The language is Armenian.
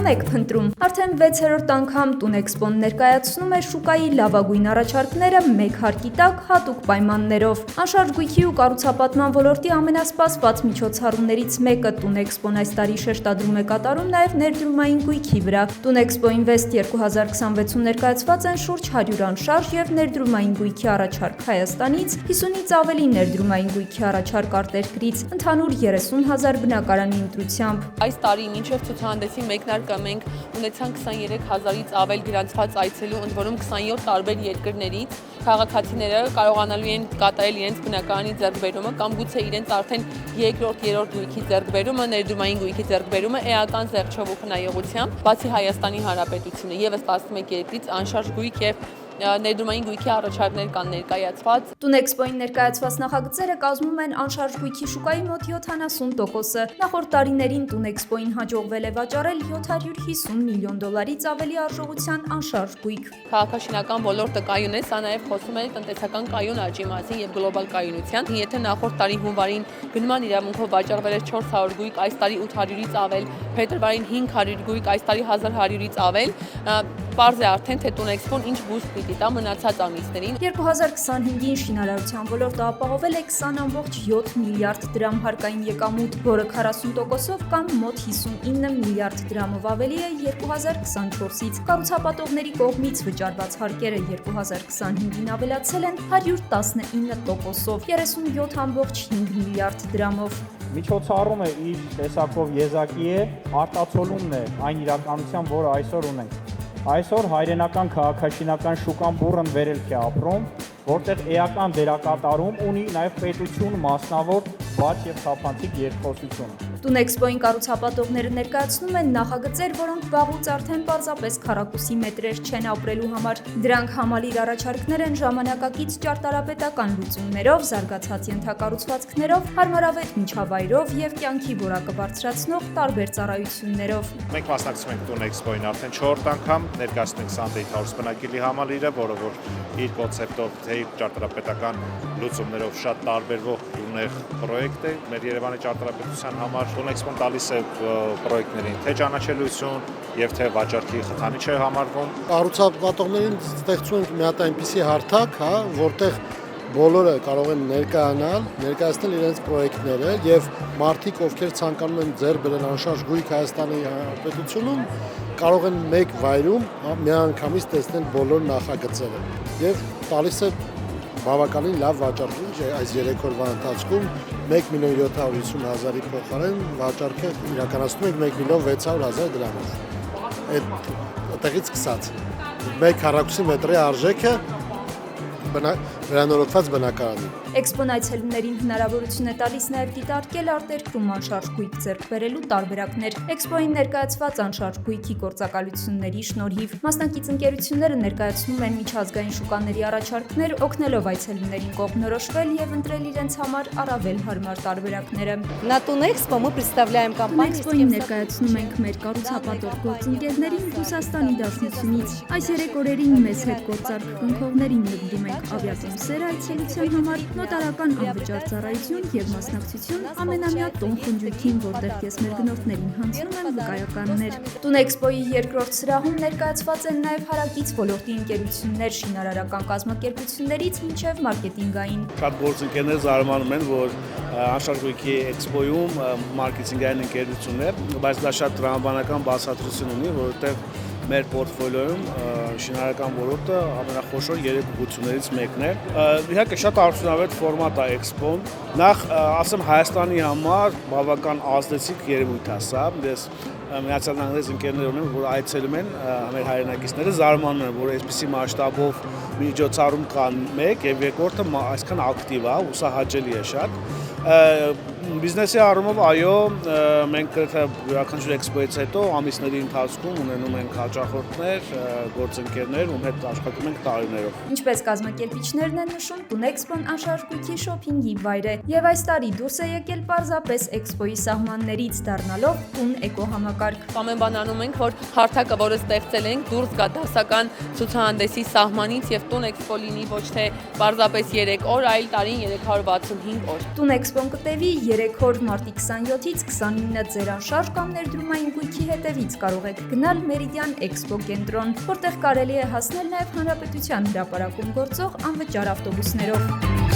եք փնտրում։ Արդեն 6-րդ անգամ Տունեքսպոն ներկայացնում է շուկայի լավագույն առաջարկները մեկ հարկի տակ հատուկ պայմաններով։ Անշարժ գույքի ու կառուցապատման ոլորտի ամենասպասված միջոցառումներից մեկը Տունեքսպոն այս տարի շեշտադրում է կատարում նաև ներդրումային գույքի վրա։ Տունեքսպո Invest 2026-ում ներկայացված են շուրջ 100 անշարժ եւ ներդրումային գույքի առաջարկ Հայաստանից, 50-ից ավելի ներդրումային գույքի առաջարկ արտերկրից, ընդհանուր 30,000 բնակարանի ընտրությամբ։ Այս տարի մինչև ցուցահանդեսի մեկնարկը մենք ունեցանք 23,000-ից ավել գրանցված այցելու, ընդ որում 27 տարբեր երկրներից քաղաքացիները կարողանալու են կատարել իրենց բնակարանի ձեռքբերումը կամ գուցե իրենց արդեն երկրորդ, երրորդ գույքի ձեռքբերումը, ներդրումային գույքի ձեռքբերումը էական զեղչով ու խնայողությամբ, բացի Հայաստանի Հանրապետությունը եւս 11 երկրից անշարժ գույք եւ ներդրումային գույքի առաջարկներ կան ներկայացված։ Տունեքսպոյին ներկայացված նախագծերը կազմում են անշարժ գույքի շուկայի մոտ 70%-ը։ Նախորդ տարիներին Տունեքսպոյին հաջողվել է վաճառել $750 միլիոն ավելի արժողության անշարժ գույք։ Քաղաքաշինական ոլորտը կայուն է, սա նաև խոսում է տնտեսական կայուն աճի մասին եւ գլոբալ կայունության։ Եթե նախորդ տարի հունվարին գնման իրավունքով վաճառվել էր 400 գույք, այս տարի 800-ից ավել, փետրվարին 500 գույք, այս տարի 1100-ից ավել, պարզ է արդեն թե Տունեքսպոն ինչ բուստ պիտի տա մնացած ամիսներին։ 2025-ին շինարարության ոլորտը ապահովել է 20.7 միլիարդ դրամ հարկային եկամուտ, որը 40%-ով կամ մոտ 59 միլիարդ դրամով ավելի է 2024-ից։ Կառուցապատողների կողմից վճարված հարկերը 2025-ին ավելացել են 119%-ով, 37.5 միլիարդ դրամով։ Միջոցառումը իր տեսակով եզակի է, արտացոլումն է այն իրականության, որը այսօր ունենք։ Այսօր հայրենական քաղաքաշինական շուկան բուռն վերելք է ապրում, որտեղ էական դերակատարում ունի նաև պետություն մասնավոր բաց եւ թափանցիկ երկխոսությունը։ Տունեքսպոյին կառուցապատողները ներկայացնում են նախագծեր, որոնք վաղուց արդեն պարզապես քառակուսի մետրեր չեն ապրելու համար։ Դրանք համալիր առաջարկներ են ժամանակակից ճարտարապետական լուծումներով, զարգացած ենթակառուցվածքներով, հարմարավետ միջավայրով եւ կյանքի որակը բարձրացնող տարբեր ծառայություններով։ Մենք մասնակցում ենք Տունեքսպոյին արդեն 4-րդ անգամ, ներկայացնում ենք Sandate House բնակելի համալիրը, որը որ իր կոնցեպտով թե իր ճարտարապետական լուծումներով շատ տարբերվող ունեղ պրոյեկտ է մեր Երևանի ճարտարապետության համար։ Տունեքսպոն տալիս է պրոյեկտներին թե ճանաչելիություն եւ թե վաճառքի խթանիչ է համարվում։ Կառուցապատողներին ստեղծում ենք մի հատ այնպիսի հարթակ, որտեղ բոլորը կարող են ներկայացնել իրենց պրոյեկտները եւ մարդիկ, ովքեր ցանկանում են ձեռք բերել անշարժ գույք Հայաստանի Հանրապետությունում, կարող են մեկ վայրում միանգամից տեսնել բոլոր նախագծերը եւ տալիս է բավականին լավ վաճառք այս 3 օրվա ընթացքում 1.750.000-ի փոխարեն վաճառքը իրականացնում ենք 1.600.000 դրամով։ Այդտեղից սկսած մեկ քառակուսի մետրի արժեքը վերանորոգված բնակարանի։ Էքսպոն այցելուներին հնարավորություն է տալիս նաև դիտարկել արտերկրում անշարժ գույք ձեռք բերելու տարբերակներ։ Էքսպոյին ներկայացված անշարժ գույքի գործակալությունների շնորհիվ մասնակից ընկերությունները ներկայացնում են միջազգային շուկաների առաջարկներ, օգնելով այցելուներին կողմնորոշվել եւ ընտրել իրենց համար առավել հարմար տարբերակները։ На Тунэкспо мы представляем компанию. Էքսպոյին ներկայացնում ենք մեր կառուցապատող գործընկերներին Ռուսաստանի Դաշնությունից։ Այս 3 օրերին մեզ հետ գործարք կնքողներին նվիրում ենք ավիատոմսեր այցելության համար, նոտարական անվճար ծառայություն եւ մասնակցություն ամենամյա տոն խնջույքին, որտեղ ես մեր գնորդներին հանձնում եմ վկայականներ։ Տունեքսպոյի երկրորդ սրահում ներկայացված են նաև հարակից ոլորտի ընկերություններ շինարարական կազմակերպություններից մինչև մարքեթինգային։ Շատ գործընկերներ զարմանում են, որ անշարժ գույքի էքսպոյում մարքեթինգային ընկերություններ, բայց դա շատ տրամաբանական բացատրություն ունի, որովհետեւ մեր պորտֆոլիոյում շինարարական ոլորտը ամենախոշոր 3 ուղղություններից մեկն է։ Իհարկե շատ արդյունավետ ֆորմատ է էքսպոն։ Նախ ասեմ Հայաստանի համար բավական ազդեցիկ երևույթ է սա։ Ես Միացյալ Նահանգներից ընկերներ ունեմ, որ այցելում են մեր հայրենակիցները, զարմանում են, որ այսպիսի մասշտաբով միջոցառում կան մեկ եւ երկրորդը այսքան ակտիվ է, ու սա հաճելի է շատ։ Բիզնեսի առումով այո, մենք յուրաքանչյուր էքսպոյից հետո ամիսների ընթացքում ունենում ենք հաճախորդներ, գործընկերներ, ում հետ աշխատում ենք տարիներով։ Ինչպես կազմակերպիչներն են նշում, Տունեքսպոն անշարժ գույքի շոփինգի վայր է եւ այս տարի դուրս է եկել պարզապես էքսպոյի սահմաններից, դառնալով տուն էկոհամակարգ։ Ամեն բան անում ենք, որ հարթակը, որը ստեղծել ենք, դուրս գա դասական ցուցահանդեսի սահմանից եւ Տունեքսպո լինի ոչ թե պարզապես 3 օր, այլ տարին 365 օր։ Տունեքսպոն կտևի 3 օր մարտի 27-ից 29-ը ձեր անշարժ կամ ներդրումային գույքի հետևից կարող եք գնալ Meridian Expo կենտրոն, որտեղ կարելի է հասնել նաև Հանրապետության հրապարակում գործող անվճար ավտոբուսներով։